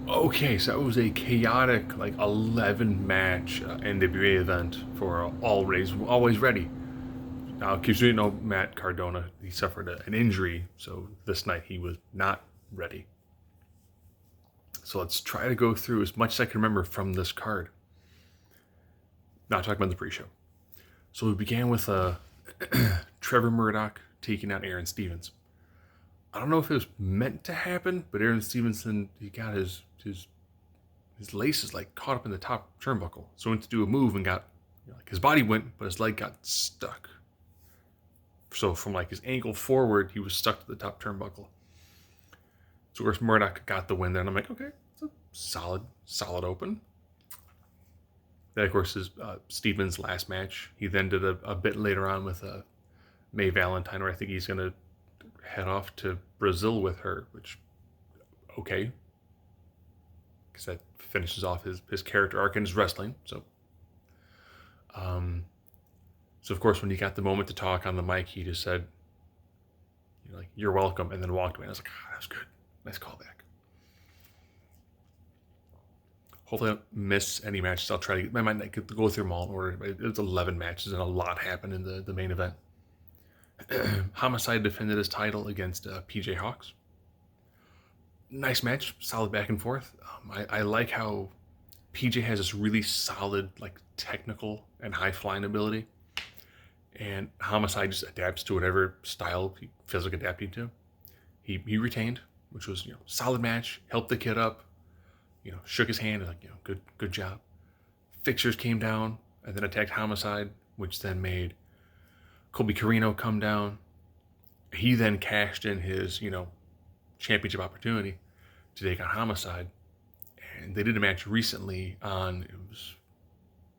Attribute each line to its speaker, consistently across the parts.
Speaker 1: Okay, so it was a chaotic, like 11 match NWA event for Always Ready. Now, because you know Matt Cardona, he suffered an injury, so this night he was not ready. So let's try to go through as much as I can remember from this card. Not talking about the pre-show. So we began with Trevor Murdoch taking out Aaron Stevens. I don't know if it was meant to happen, but Aaron Stevenson, he got his laces like caught up in the top turnbuckle. So he went to do a move and got, like, his body went, but his leg got stuck. So from like his ankle forward, he was stuck to the top turnbuckle. So of course Murdoch got the win there, and I'm like, okay, it's a solid open. Then of course is Stevens' last match. He then did a bit later on with May Valentine, where I think he's gonna head off to Brazil with her, which okay, because that finishes off his character arc in his wrestling. Um, so of course when he got the moment to talk on the mic, he just said, like, "You're welcome," and then walked away. And I was like, that was good, nice callback. Hopefully I don't miss any matches. I'll try to I might not get to go through them all in order. But it was 11 matches and a lot happened in the main event. Homicide defended his title against PJ Hawks. Nice match, solid back and forth. I like how PJ has this really solid, like, technical and high flying ability, and Homicide just adapts to whatever style he feels like adapting to. He retained, which was, solid match. Helped the kid up, shook his hand, like, good job. Fixers came down and then attacked Homicide, which then made Colby Carino come down. He then cashed in his, championship opportunity to take on Homicide. And they did a match recently on, it was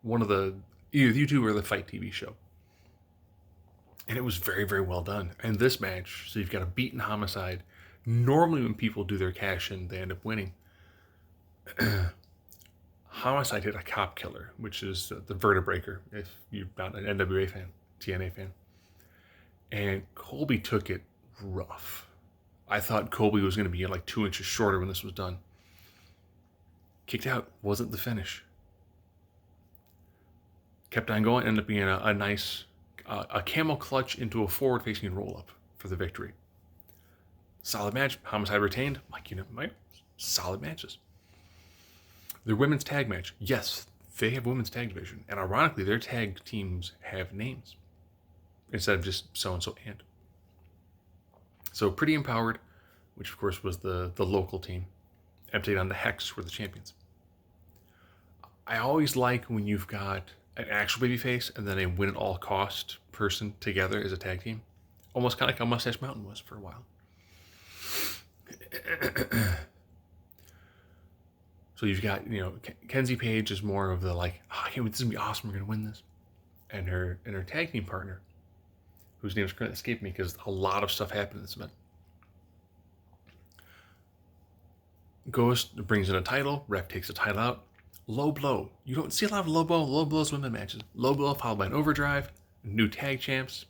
Speaker 1: one of the, either YouTube or the Fight TV show. And it was very, very well done. And this match, so you've got a beaten Homicide. Normally when people do their cash in, they end up winning. Homicide hit a cop killer, which is the vertebreaker, if you're not an NWA fan, TNA fan. And Colby took it rough. I thought Colby was going to be like 2 inches shorter when this was done. Kicked out, wasn't the finish. Kept on going, ended up being a nice a camel clutch into a forward-facing roll-up for the victory. Solid match. Homicide retained. Like, solid matches. Their women's tag match. Yes, they have women's tag division. And ironically, their tag teams have names instead of just so-and-so and. So Pretty Empowered, which of course was the local team, emptied on the Hex, were the champions. I always like when you've got an actual babyface and then a win at all cost person together as a tag team. Almost kind of like how Mustache Mountain was for a while. So you've got, Kenzie Page is more of the like, oh, this is gonna be awesome, we're gonna win this. And her tag team partner, whose name is currently escaping me because a lot of stuff happened in this event, brings in a title, ref takes the title out. Low blow. You don't see a lot of low blows women matches. Low blow followed by an overdrive, new tag champs.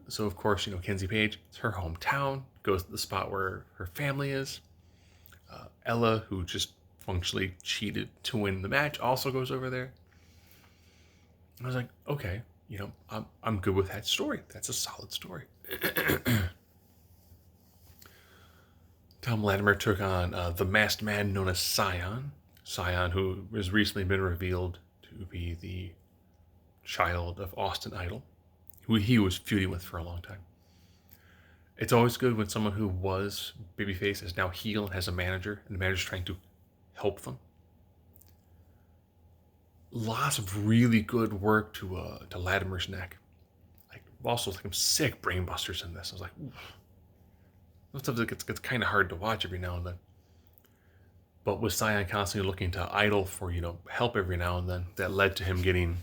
Speaker 1: So of course, Kenzie Page, it's her hometown, goes to the spot where her family is. Ella, who just functionally cheated to win the match, also goes over there. I was like, okay, I'm good with that story. That's a solid story. Tom Latimer took on the masked man known as Scion. Scion, who has recently been revealed to be the child of Austin Idol, who he was feuding with for a long time. It's always good when someone who was babyface is now heel and has a manager, and the manager's trying to help them. Lots of really good work to Latimer's neck. Like, also some sick brainbusters in this. I was like, oof. That stuff that gets kind of hard to watch every now and then. But with Scion constantly looking to Idol for, help every now and then, that led to him getting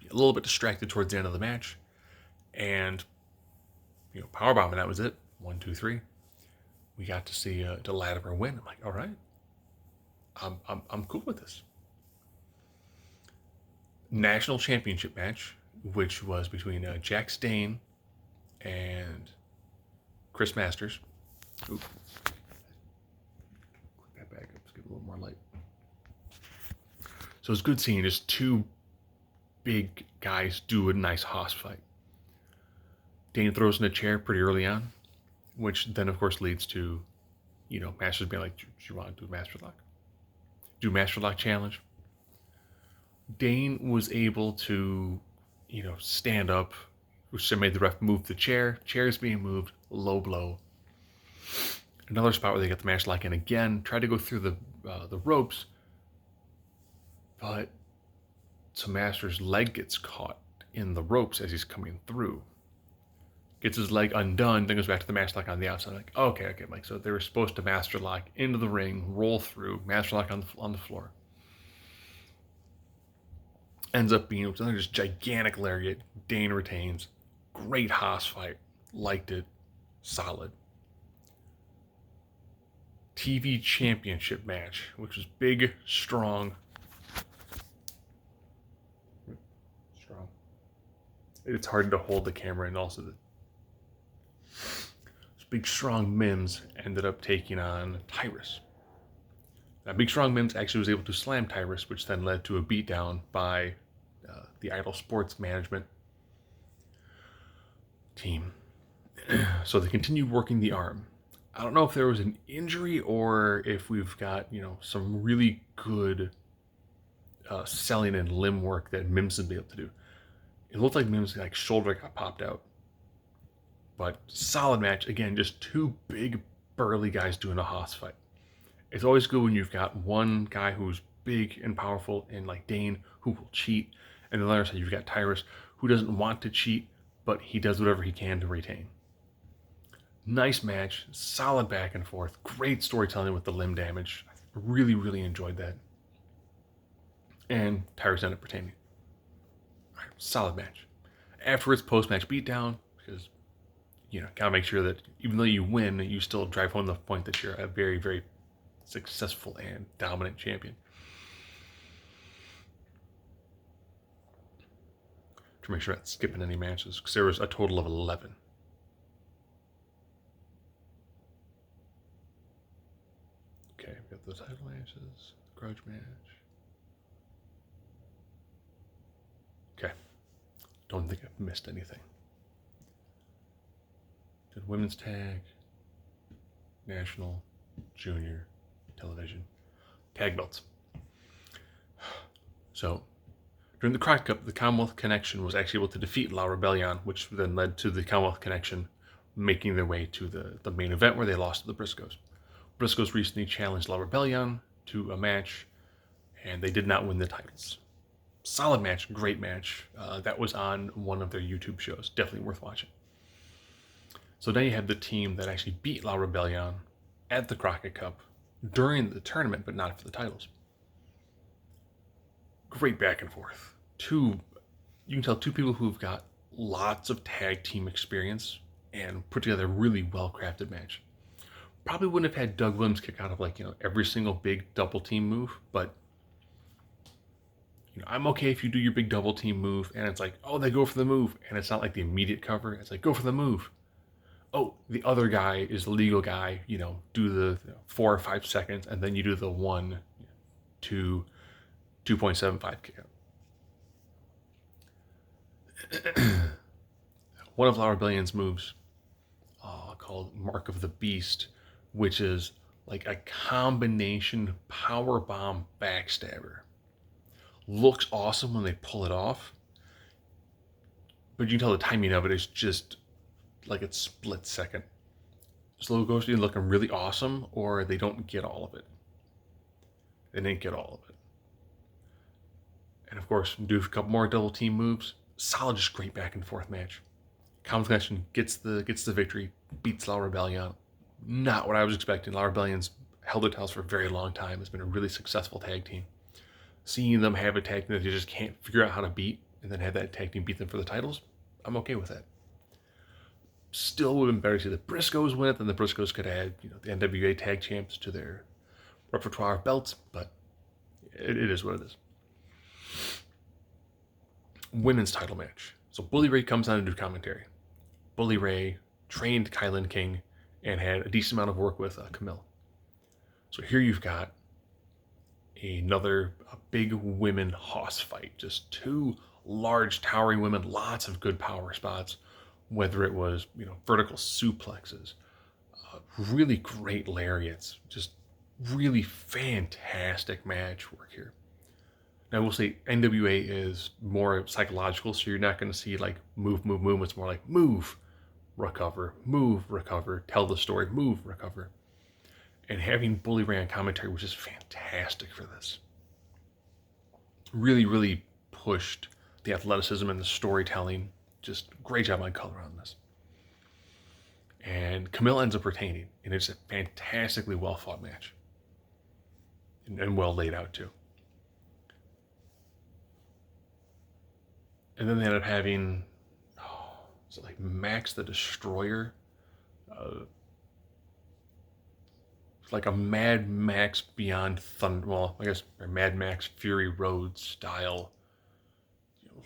Speaker 1: a little bit distracted towards the end of the match. And, powerbomb, and that was it. 1, 2, 3. We got to see Latimer win. I'm like, all right. I'm cool with this. National championship match, which was between Jack Stane and Chris Masters. Ooh. little more light. So it's good seeing just two big guys do a nice hoss fight. Dane throws in a chair pretty early on, which then of course leads to, Masters being like, do you want to do Master Lock? Do Master Lock challenge. Dane was able to, stand up, which made the ref move the chair. Chair's being moved, low blow. Another spot where they get the Master Lock in again, tried to go through the ropes, but so Master's leg gets caught in the ropes as he's coming through. Gets his leg undone, then goes back to the Master Lock on the outside. Like, okay, like so they were supposed to Master Lock into the ring, roll through, Master Lock on the floor. Ends up being another just gigantic lariat. Dane retains. Great hoss fight. Liked it. Solid. TV championship match, which was big, strong. It's hard to hold the camera, and also Big Strong Mims ended up taking on Tyrus. Now, Big Strong Mims actually was able to slam Tyrus, which then led to a beatdown by the Idol Sports Management team. So they continued working the arm. I don't know if there was an injury or if we've got, some really good selling and limb work that Mims would be able to do. It looked like Mims' shoulder got popped out. But solid match. Again, just two big, burly guys doing a hoss fight. It's always good when you've got one guy who's big and powerful and like Dane who will cheat. And on the other side, you've got Tyrus who doesn't want to cheat, but he does whatever he can to retain. Nice match. Solid back and forth. Great storytelling with the limb damage. I really, really enjoyed that. And Tyrus ended up retaining. Right, solid match. Afterwards, post-match beatdown, because gotta make sure that even though you win, you still drive home the point that you're a very, very successful and dominant champion. To make sure I'm not skipping any matches, because there was a total of 11. Okay, we got the title matches, grudge match. Okay, don't think I've missed anything. Did women's tag, national, junior, television, tag belts. So, during the Crockett Cup, the Commonwealth Connection was actually able to defeat La Rebellion, which then led to the Commonwealth Connection making their way to the main event where they lost to the Briscoes. Briscoes recently challenged La Rebellion to a match, and they did not win the titles. Solid match, great match. That was on one of their YouTube shows. Definitely worth watching. So then you have the team that actually beat La Rebellion at the Crockett Cup during the tournament, but not for the titles. Great back and forth. You can tell two people who've got lots of tag team experience and put together a really well-crafted match. Probably wouldn't have had Doug Williams kick out of every single big double team move, but I'm okay if you do your big double team move and it's like, oh, they go for the move, and it's not like the immediate cover. It's like, go for the move. Oh, the other guy is the legal guy, do the 4 or 5 seconds, and then you do the 1, 2, 2.75 kick out. One of La Rebellion's moves, called Mark of the Beast, which is like a combination powerbomb backstabber. Looks awesome when they pull it off, but you can tell the timing of it is just like it's split second. So it goes to looking really awesome, or they don't get all of it. They didn't get all of it. And of course, do a couple more double team moves. Solid, just great back and forth match. Common Connection gets the victory, beats La Rebellion. Not what I was expecting. La Rebellion's held their titles for a very long time. It's been a really successful tag team. Seeing them have a tag team that they just can't figure out how to beat, and then have that tag team beat them for the titles, I'm okay with that. Still would have been better to see the Briscoes win it, than the Briscoes could add, the NWA tag champs to their repertoire of belts, but it is what it is. Women's title match. So Bully Ray comes on to do commentary. Bully Ray trained Kylan King and had a decent amount of work with Camille. So here you've got A big women hoss fight. Just two large towering women, lots of good power spots, whether it was, vertical suplexes, really great lariats, just really fantastic match work here. Now, I will say NWA is more psychological, so you're not going to see like move, move, move. It's more like move, move, recover, tell the story, move, recover. And having Bully Ray on commentary was just fantastic for this. Really, really pushed the athleticism and the storytelling. Just great job on color on this. And Camille ends up retaining, and it's a fantastically well fought match. And well laid out, too. And then they ended up having, is it like Max the Destroyer? It's like a Mad Max Beyond Thunder, well, I guess Mad Max Fury Road style,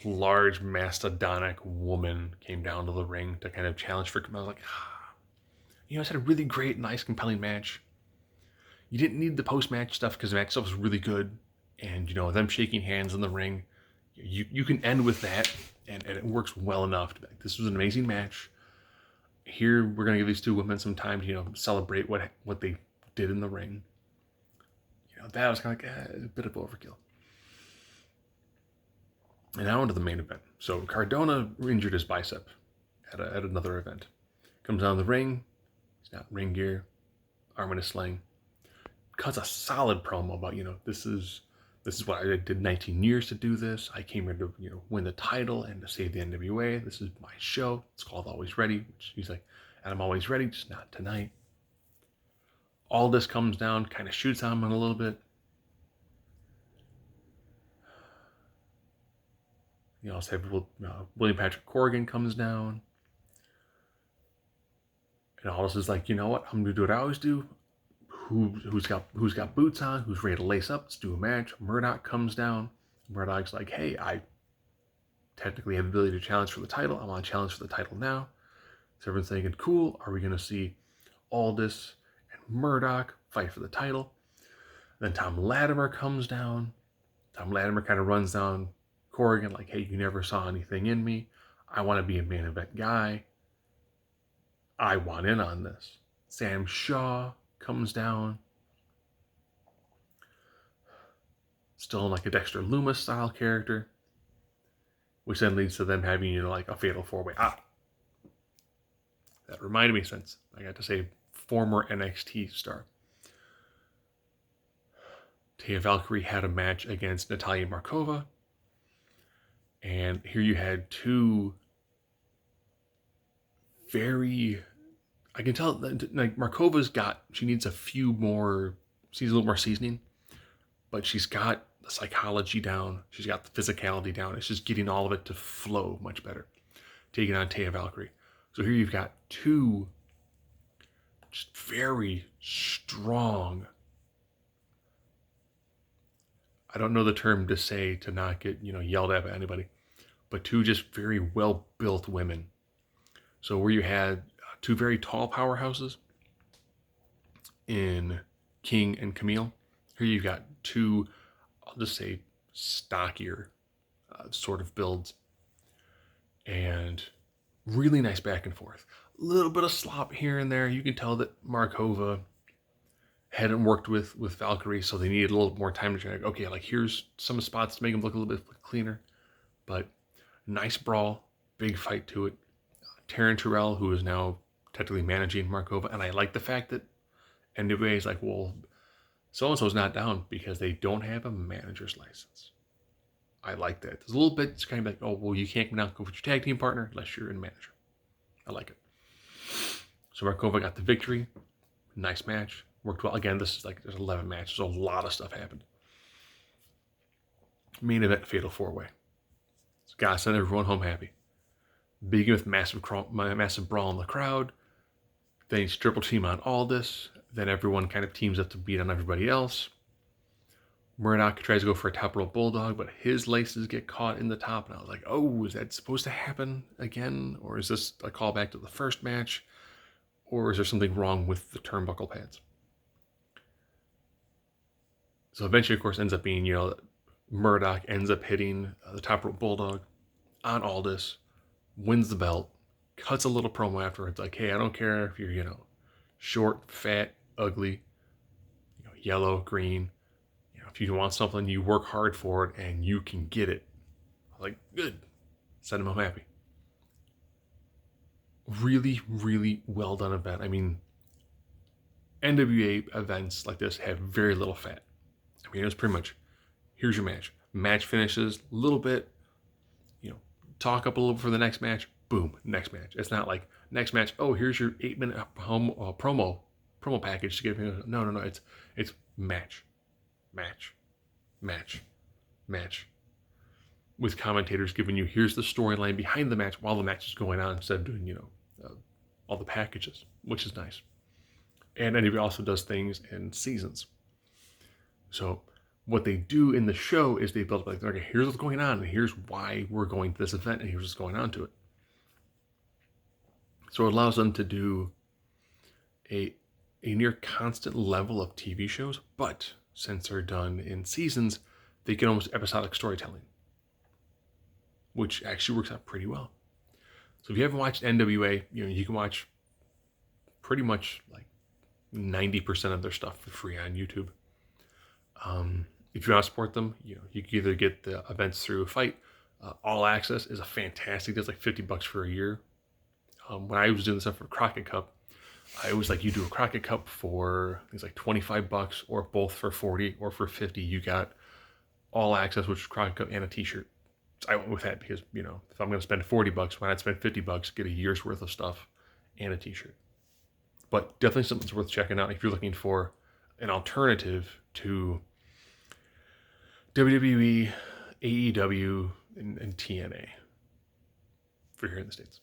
Speaker 1: large mastodonic woman came down to the ring to kind of challenge for. I was like, it's had a really great, nice, compelling match. You didn't need the post-match stuff because the match stuff was really good, and them shaking hands in the ring, you can end with that, and it works well enough. To be like, this was an amazing match. Here we're gonna give these two women some time to celebrate what they did in the ring. That was kind of like a bit of overkill. And now into the main event. So Cardona injured his bicep at another event. Comes down the ring. He's got ring gear, arm in a sling. Cuts a solid promo about, this is what I did 19 years to do this. I came here to, win the title and to save the NWA. This is my show. It's called Always Ready. Which he's like, and I'm always ready, just not tonight. All this comes down, kind of shoots on him a little bit. Also have William Patrick Corgan comes down. And all this is like, you know what? I'm gonna do what I always do. Who's got boots on? Who's ready to lace up? Let's do a match. Murdoch comes down. Murdoch's like, hey, I technically have the ability to challenge for the title. I want to challenge for the title now. So everyone's thinking, cool. Are we gonna see Aldis and Murdoch fight for the title? Then Tom Latimer comes down. Tom Latimer kind of runs down Corgan like, hey, you never saw anything in me. I want to be a main event guy. I want in on this. Sam Shaw comes down. Still in like a Dexter Lumis style character. Which then leads to them having, like a fatal four-way. That reminded me, since I got to say former NXT star. Taya Valkyrie had a match against Natalia Markova. And here you had two very, I can tell that like Markova's she needs a little more seasoning, but she's got the psychology down. She's got the physicality down. It's just getting all of it to flow much better. Taking on Taya Valkyrie. So here you've got two just very strong, I don't know the term to say to not get, yelled at by anybody, but two just very well-built women. So where you had two very tall powerhouses in King and Camille, here you've got two, I'll just say, stockier sort of builds. And really nice back and forth. A little bit of slop here and there. You can tell that Markova hadn't worked with Valkyrie, so they needed a little more time to try. Okay, like here's some spots to make them look a little bit cleaner. But nice brawl, big fight to it. Taryn Tyrell, who is now technically managing Markova, and I like the fact that NWA is like, well, so-and-so's not down because they don't have a manager's license. I like that. There's a little bit, it's kind of like, oh, well, you can't come down with your tag team partner unless you're in manager. I like it. So Markova got the victory. Nice match. Worked well. Again, this is like, there's 11 matches. So a lot of stuff happened. Main event, fatal four-way. So gotta send everyone home happy. Begin with massive brawl in the crowd. Then he's triple team on Aldis. Then everyone kind of teams up to beat on everybody else. Murdoch tries to go for a top rope bulldog, but his laces get caught in the top. And I was like, oh, is that supposed to happen again? Or is this a callback to the first match? Or is there something wrong with the turnbuckle pads? So eventually, of course, ends up being, Murdoch ends up hitting the top rope bulldog on Aldis, wins the belt, cuts a little promo afterwards, like, hey, I don't care if you're, short, fat, ugly, yellow, green. If you want something, you work hard for it and you can get it. Like, good. Send him home happy. Really, really well done event. I mean, NWA events like this have very little fat. I mean, it was pretty much, here's your match. Match finishes a little bit, talk up a little for the next match. Boom, next match. It's not like next match. Oh, here's your 8-minute promo package to give you. No. It's match, match, match, match, with commentators giving you here's the storyline behind the match while the match is going on instead of doing all the packages, which is nice. And NWA also does things in seasons. So what they do in the show is they build up like, okay, here's what's going on, and here's why we're going to this event, and here's what's going on to it. So it allows them to do a near constant level of TV shows, but since they're done in seasons, they get almost episodic storytelling, which actually works out pretty well. So if you haven't watched NWA, you can watch pretty much like 90% of their stuff for free on YouTube. If you want to support them, you can either get the events through Fight. All Access is a fantastic. It's like $50 for a year. When I was doing this stuff for Crockett Cup, I was like, you do a Crockett Cup for it's like $25, or both for 40 or for 50. You got All Access, which is Crockett Cup, and a T-shirt. So I went with that because if I'm going to spend $40, why not spend $50, get a year's worth of stuff and a T-shirt. But definitely something that's worth checking out if you're looking for an alternative to WWE, AEW, and TNA for here in the States.